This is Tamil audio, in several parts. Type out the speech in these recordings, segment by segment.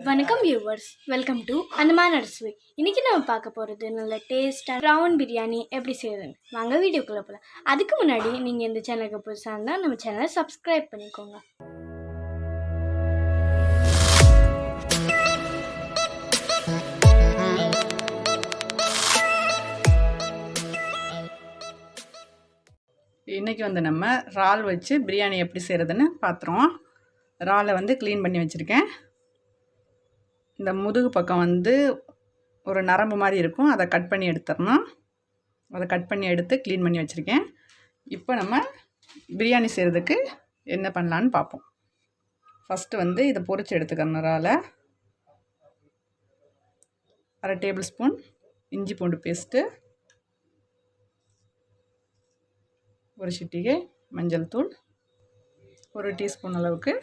வணக்கம் வியூவர்ஸ், வெல்கம் டு அந்தமான் அறுசுவை. இன்றைக்கி நம்ம பார்க்க போகிறது நல்ல டேஸ்டாக ப்ரான் பிரியாணி எப்படி செய்யறதுன்னு. வாங்க வீடியோக்குள்ளே போகலாம். அதுக்கு முன்னாடி நீங்கள் இந்த சேனலுக்கு புதுசாக இருந்தால் நம்ம சேனலை சப்ஸ்கிரைப் பண்ணிக்கோங்க. இன்றைக்கி நம்ம இறால் வச்சு பிரியாணி எப்படி செய்கிறதுன்னு பார்த்துருவோம். இறாலை க்ளீன் பண்ணி வச்சுருக்கேன். இந்த முதுகு பக்கம் ஒரு நரம்பு மாதிரி இருக்கும், அதை கட் பண்ணி எடுத்துடணும். அதை கட் பண்ணி எடுத்து க்ளீன் பண்ணி வச்சுருக்கேன். இப்போ நம்ம பிரியாணி செய்கிறதுக்கு என்ன பண்ணலான்னு பார்ப்போம். ஃபஸ்ட்டு இதை பொரித்து எடுத்துக்கணும். இறாலை 1/2 டேபிள் ஸ்பூன் இஞ்சி பூண்டு பேஸ்ட்டு, 1 சிட்டிகை மஞ்சள் தூள், 1 டீஸ்பூன் அளவுக்கு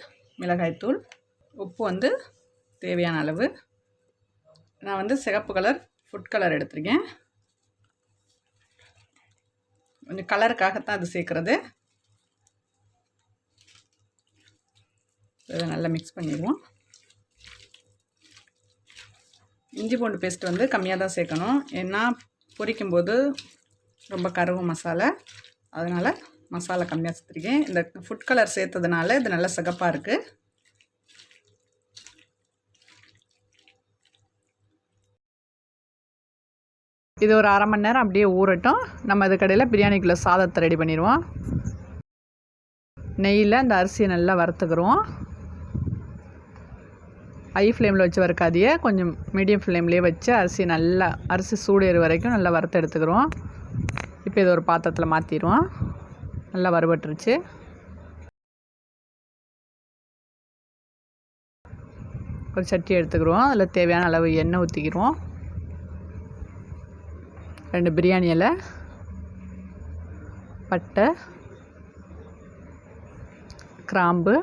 மிளகாய்த்தூள், உப்பு தேவையான அளவு. நான் சிகப்பு கலர் ஃபுட் கலர் எடுத்திருக்கேன். கொஞ்சம் கலருக்காகத்தான் அது சேர்க்குறது. இதை நல்லா மிக்ஸ் பண்ணிடுவோம். இஞ்சி பூண்டு பேஸ்ட் கம்மியாக தான் சேர்க்கணும், ஏன்னா பொரிக்கும்போது ரொம்ப கருவும் மசாலா, அதனால் மசாலா கம்மியாக சேர்த்துருக்கேன். இந்த ஃபுட் கலர் சேர்த்ததுனால இது நல்லா சிகப்பாக இருக்குது. இது ஒரு 1/2 மணி நேரம் அப்படியே ஊறட்டும். நம்ம அதுக்கடையில் பிரியாணிக்குள்ளே சாதத்தை ரெடி பண்ணிடுவோம். நெய்யில் அந்த அரிசியை நல்லா வறுத்துக்கிறோம். ஹை ஃப்ளேமில் வச்சு வறுக்காதியே, கொஞ்சம் மீடியம் ஃப்ளேம்லேயே வச்சு அரிசி சூடேறு வரைக்கும் நல்லா வறுத்து எடுத்துக்கிறோம். இப்போ இது ஒரு பாத்திரத்தில் மாற்றிடுவோம். நல்லா வறுபட்டுருச்சு. ஒரு சட்டி எடுத்துக்கிறோம். அதில் தேவையான அளவு எண்ணெய் ஊற்றிக்கிறோம். 2 பிரியாணி இலை, பட்டை, கிராம்பு,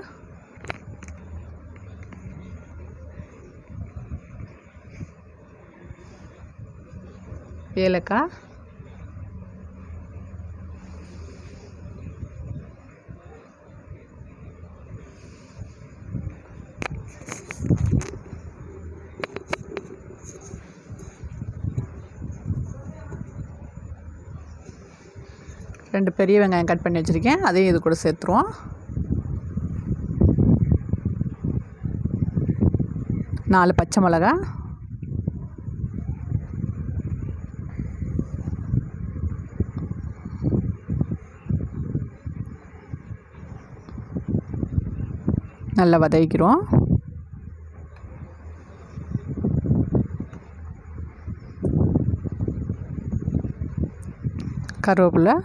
ஏலக்காய், ரெண்டு பெரிய வெங்காயம் கட் பண்ணி வச்சுருக்கேன், அதையும் இது கூட சேர்த்துருவோம். 4 பச்சை மிளகா, நல்லா வதக்கிக்கிறோம். கருவேப்பிலை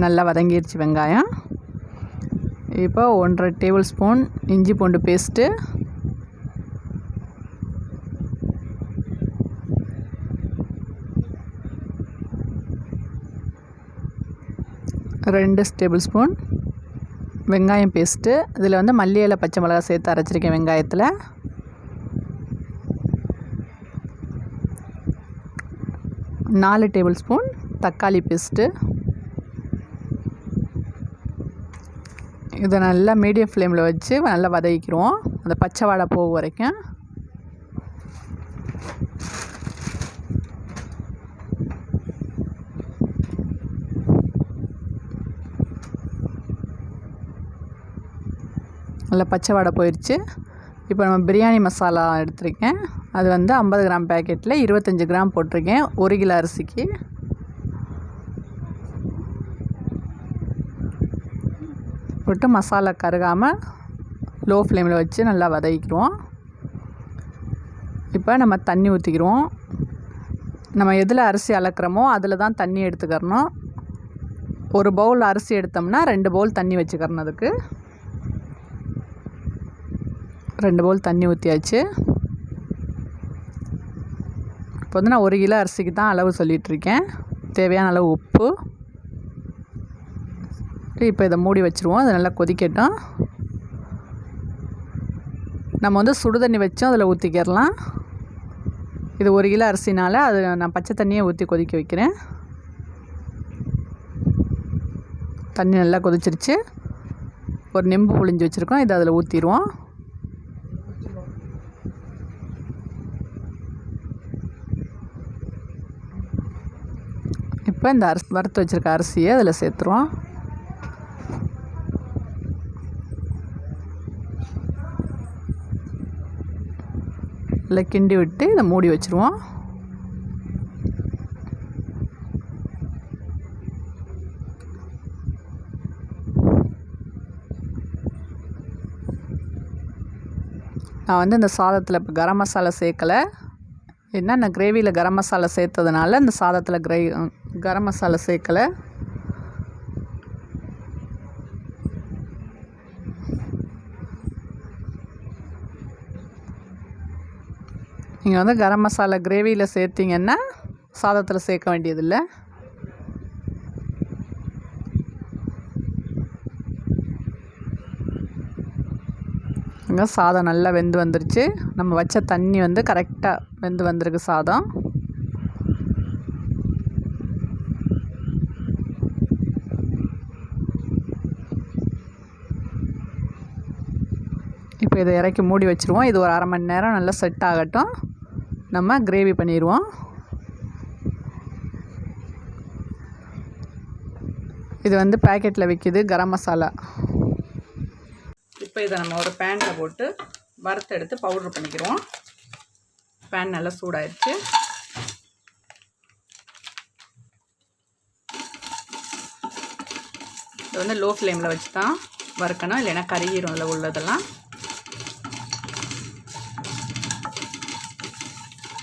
நல்லா வதங்கிடுச்சு வெங்காயம். இப்போ 1/2 டேபிள் ஸ்பூன் இஞ்சி பூண்டு பேஸ்ட்டு, 2 டேபிள் ஸ்பூன் வெங்காயம் பேஸ்ட்டு. இதில் மல்லி இலை பச்சை மிளகா சேர்த்து அரைச்சிருக்கேன் வெங்காயத்தில். 4 டேபிள் ஸ்பூன் தக்காளி பேஸ்ட்டு. இதை நல்லா மீடியம் ஃப்ளேமில் வச்சு நல்லா வதக்கிடுவோம், அந்த பச்சை வாடை போக வரைக்கும். நல்லா பச்சை வாடை போயிடுச்சு. இப்போ நம்ம பிரியாணி மசாலா எடுத்திருக்கேன். அது 50 கிராம் பேக்கெட்டில் 25 கிராம் போட்டிருக்கேன் 1 கிலோ அரிசிக்கு. போட்டு மசாலா கருகாமல் லோ ஃப்ளேமில் வச்சு நல்லா வதக்கிடுவோம். இப்போ நம்ம தண்ணி ஊற்றிக்கிறோம். நம்ம எதில் அரிசி அளக்கிறோமோ அதில் தான் தண்ணி எடுத்துக்கிறணும். 1 பவுல் அரிசி எடுத்தோம்னா 2 பவுல் தண்ணி வச்சுக்கிறணும். அதுக்கு 2 பவுல் தண்ணி ஊற்றியாச்சு. இப்போ நான் 1 கிலோ அரிசிக்கு தான் அளவு சொல்லிகிட்ருக்கேன். தேவையான அளவு உப்பு. இப்போ இதை மூடி வச்சுருவோம், அது நல்லா கொதிக்கட்டும். நம்ம சுடு தண்ணி வச்சும் அதில் ஊற்றிக்கிறலாம். இது 1 கிலோ அரிசினால் அது நான் பச்சை தண்ணியை ஊற்றி கொதிக்க வைக்கிறேன். தண்ணி நல்லா கொதிச்சிருச்சு. ஒரு நெம்பு புழிஞ்சு வச்சுருக்கோம். இதை அதில் ஊற்றிடுவோம். இப்போ இந்த வறுத்து வச்சுருக்க அரிசியை அதில் சேர்த்துருவோம். இல்லை கிண்டி விட்டு இதை மூடி வச்சுருவோம். நான் வந்து இந்த சாதத்தில் இப்போ கரம் மசாலா சேர்க்கலை. ஏன்னா நான் கிரேவியில் கரம் மசாலா சேர்த்ததுனால இந்த சாதத்தில் கரம் மசாலா சேர்க்கலை. நீங்கள் வந்து கரம் மசாலா கிரேவியில் சேர்த்திங்கன்னா சாதத்தில் சேர்க்க வேண்டியதில்லை. இங்கே சாதம் நல்லா வெந்து வந்துருச்சு. நம்ம வச்ச தண்ணி வந்து கரெக்டாக வெந்து வந்திருக்கு சாதம். இப்போ இதை இறக்கி மூடி வச்சுருவோம். இது ஒரு 1/2 மணி நேரம் நல்லா செட் ஆகட்டும். நம்ம கிரேவி பண்ணிடுவோம். இது வந்து பேக்கெட்டில் விற்கிது கரம் மசாலா. இப்போ இதை நம்ம ஒரு பேனில் போட்டு வறுத்து எடுத்து பவுட்ரு பண்ணிக்கிறோம். பேன் நல்லா சூடாயிடுச்சு. இது வந்து லோ ஃப்ளேமில் வச்சு தான் வறுக்கணும், இல்லைன்னா கருகிரும் இல்லை உள்ளதெல்லாம்.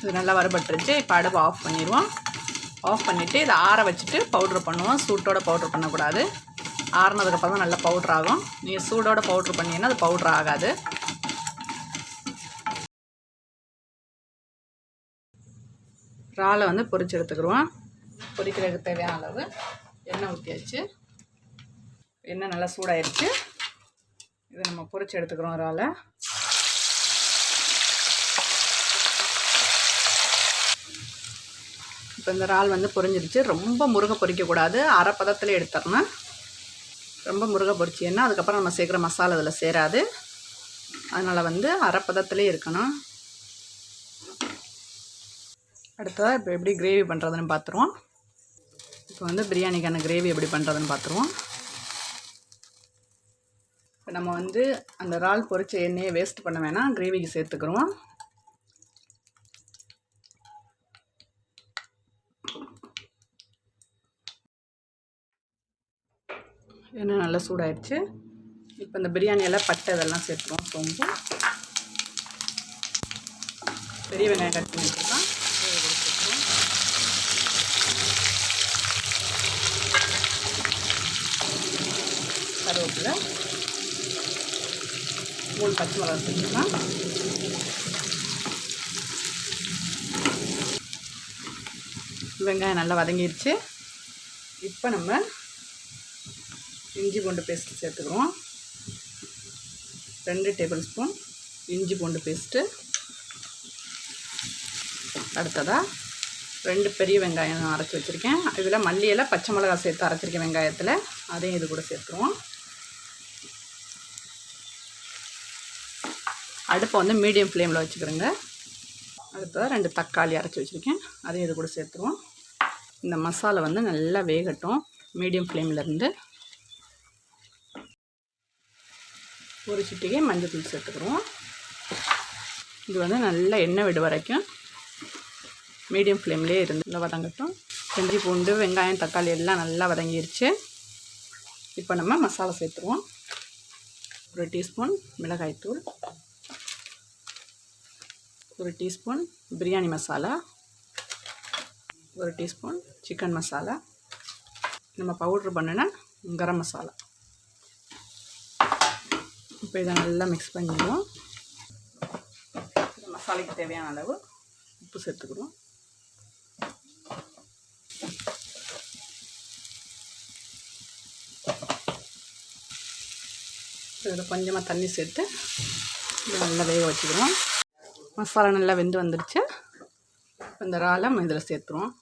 இது நல்லா வறுபட்டுருச்சு. இப்போ அடுப்பு ஆஃப் பண்ணிடுவோம். ஆஃப் பண்ணிவிட்டு இதை ஆற வச்சுட்டு பவுட்ரு பண்ணுவோம். சூட்டோட பவுட்ரு பண்ணக்கூடாது. ஆறுனதுக்கப்புறம் தான் நல்லா பவுட்ரு ஆகும். நீங்கள் சூடோட பவுட்ரு பண்ணிங்கன்னா அது பவுட்ரு ஆகாது. இறாலை வந்து பொரிச்சு எடுத்துக்கிடுவோம். பொரிக்கிறதுக்கு தேவையான அளவு எண்ணெய் ஊற்றியாச்சு. எண்ணெய் நல்லா சூடாயிடுச்சு. இதை நம்ம பொரிச்சு எடுத்துக்கிறோம் இறாலை. இப்போ இந்த இறால் வந்து பொரிஞ்சிருச்சு. ரொம்ப முருக பொரிக்கக்கூடாது, அரை பதத்தில் எடுத்துடணும். ரொம்ப முருக பொரிச்சின்னா அதுக்கப்புறம் நம்ம சேர்க்குற மசாலா அதில் சேராது. அதனால் வந்து அரை பதத்திலே இருக்கணும். அடுத்ததாக இப்போ எப்படி கிரேவி பண்ணுறதுன்னு பார்த்துருவோம். இப்போ வந்து பிரியாணிக்கான கிரேவி எப்படி பண்ணுறதுன்னு பார்த்துருவோம். இப்போ நம்ம வந்து அந்த இறால் பொரிச்ச எண்ணெயை வேஸ்ட் பண்ண வேணாம், கிரேவிக்கு சேர்த்துக்கிறோம். எண்ணெய் நல்லா சூடாயிடுச்சு. இப்போ இந்த பிரியாணியெல்லாம் பட்டை இதெல்லாம் சேர்த்துருவோம். சோம்பு, பெரிய வெங்காயம் கட் பண்ணி வச்சுருக்கோம், சேர்த்துருவோம். கருவேப்பிலை, 3 பச்சை மிளகாய் சேர்த்துக்கலாம். வெங்காயம் நல்லா வதங்கிடுச்சு. இப்போ நம்ம இஞ்சி பூண்டு பேஸ்ட்டு சேர்த்துக்கிறோம். 2 டேபிள் ஸ்பூன் இஞ்சி பூண்டு பேஸ்ட்டு. அடுத்ததாக 2 பெரிய வெங்காயம் நான் அரைச்சி வச்சுருக்கேன். இதில் மல்லியில் பச்சை மிளகாய் சேர்த்து அரைச்சிருக்கேன் வெங்காயத்தில். அதையும் இது கூட சேர்த்துருவோம். அடுப்பை வந்து மீடியம் ஃப்ளேமில் வச்சுக்கிறோங்க. அடுத்ததாக 2 தக்காளி அரைச்சி வச்சுருக்கேன். அதையும் இது கூட சேர்த்துருவோம். இந்த மசாலா வந்து நல்லா வேகட்டும் மீடியம் ஃப்ளேம்லேருந்து. ஒரு சிட்டிகை மஞ்சள் சேர்த்துக்கிறோம். இது வந்து நல்லா எண்ணெய் விடு வரைக்கும் மீடியம் ஃப்ளேம்லேயே இருந்து நல்லா வதங்கட்டும். இஞ்சி பூண்டு வெங்காயம் தக்காளி எல்லாம் நல்லா வதங்கிடுச்சு. இப்போ நம்ம மசாலா சேர்த்துருவோம். 1 டீஸ்பூன் மிளகாய்த்தூள், 1 teaspoon biryani masala, 1 teaspoon chicken masala, நம்ம பவுட்ரு பண்ணின கரம் மசாலா. இப்போ இதை நல்லா மிக்ஸ் பண்ணிடுவோம். இந்த மசாலைக்கு தேவையான அளவு உப்பு சேர்த்துக்கிறோம். இதில் கொஞ்சமாக தண்ணி சேர்த்து இதை நல்லா வேக வச்சுக்கிறோம். மசாலா நல்லா வெந்து வந்துடுச்சு. இந்த இறாலை இதில் சேர்த்துருவோம்.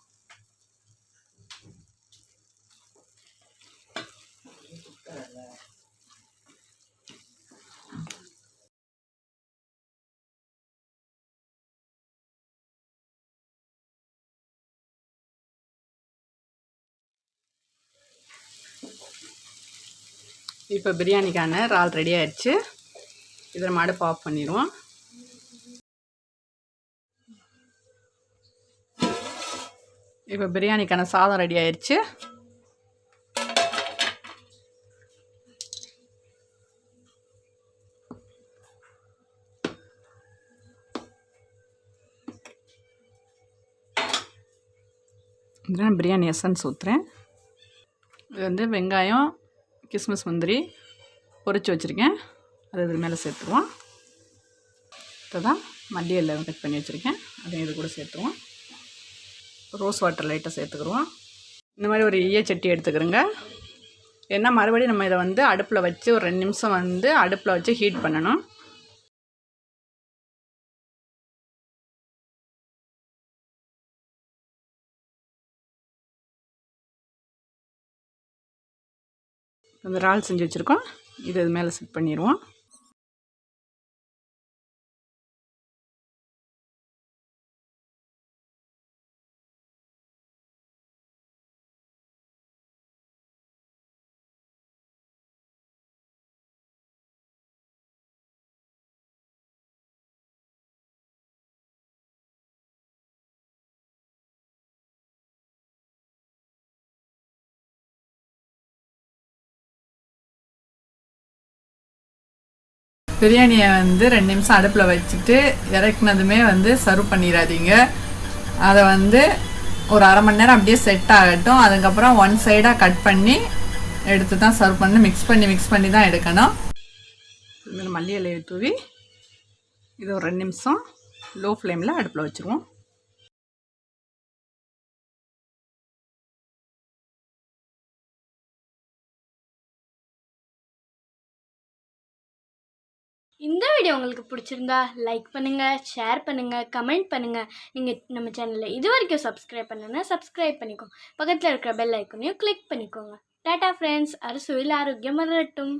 இப்போ பிரியாணிக்கான இறால் ரெடி ஆயிடுச்சு. இதை நம்ம அடுப்பு ஆஃப் பண்ணிடுவோம். இப்போ பிரியாணிக்கான சாதம் ரெடி ஆயிடுச்சு. இதுதான் பிரியாணி எசன்ஸ் ஊற்றுறேன். இது வந்து வெங்காயம், கிஸ்மிஸ், முந்திரி பொரிச்சு வச்சுருக்கேன். அது இது மேலே சேர்த்துருவோம். இதுதான் மல்லி இலை கட் பண்ணி வச்சுருக்கேன். அதையும் இது கூட சேர்த்துருவோம். ரோஸ் வாட்டர் லைட்டாக சேர்த்துக்குருவோம். இந்த மாதிரி ஒரு ஈயச்சட்டி எடுத்துக்கிறோங்க. ஏன்னா மறுபடியும் நம்ம இதை வந்து அடுப்பில் வச்சு ஒரு 2 நிமிஷம் வந்து அடுப்பில் வச்சு ஹீட் பண்ணணும். இந்த இறால் செஞ்சு வச்சுருக்கோம். இது மேலே செட் பண்ணிடுவோம். பிரியாணியை வந்து 2 நிமிஷம் அடுப்பில் வச்சுட்டு இறக்குனதுமே வந்து சர்வ் பண்ணிடாதீங்க. அதை வந்து ஒரு அரை மணி நேரம் அப்படியே செட் ஆகட்டும். அதுக்கப்புறம் ஒன் சைடாக கட் பண்ணி எடுத்து தான் சர்வ் பண்ணி மிக்ஸ் பண்ணி தான் எடுக்கணும். இதுமாதிரி மல்லி இலையை தூவி இது ஒரு 2 நிமிஷம் லோ ஃப்ளேமில் அடுப்பில் வச்சுருவோம். இந்த வீடியோ உங்களுக்கு பிடிச்சிருந்தா லைக் பண்ணுங்கள், ஷேர் பண்ணுங்கள், கமெண்ட் பண்ணுங்கள். நீங்கள் நம்ம சேனலில் இது வரைக்கும் சப்ஸ்கிரைப் பண்ணலன்னா சப்ஸ்கிரைப் பண்ணிக்கோங்க. பக்கத்தில் இருக்கிற பெல் ஐக்கனையும் கிளிக் பண்ணிக்கோங்க. டாடா ஃப்ரெண்ட்ஸ். அறுசுவையில் ஆரோக்கியம் மலரட்டும்.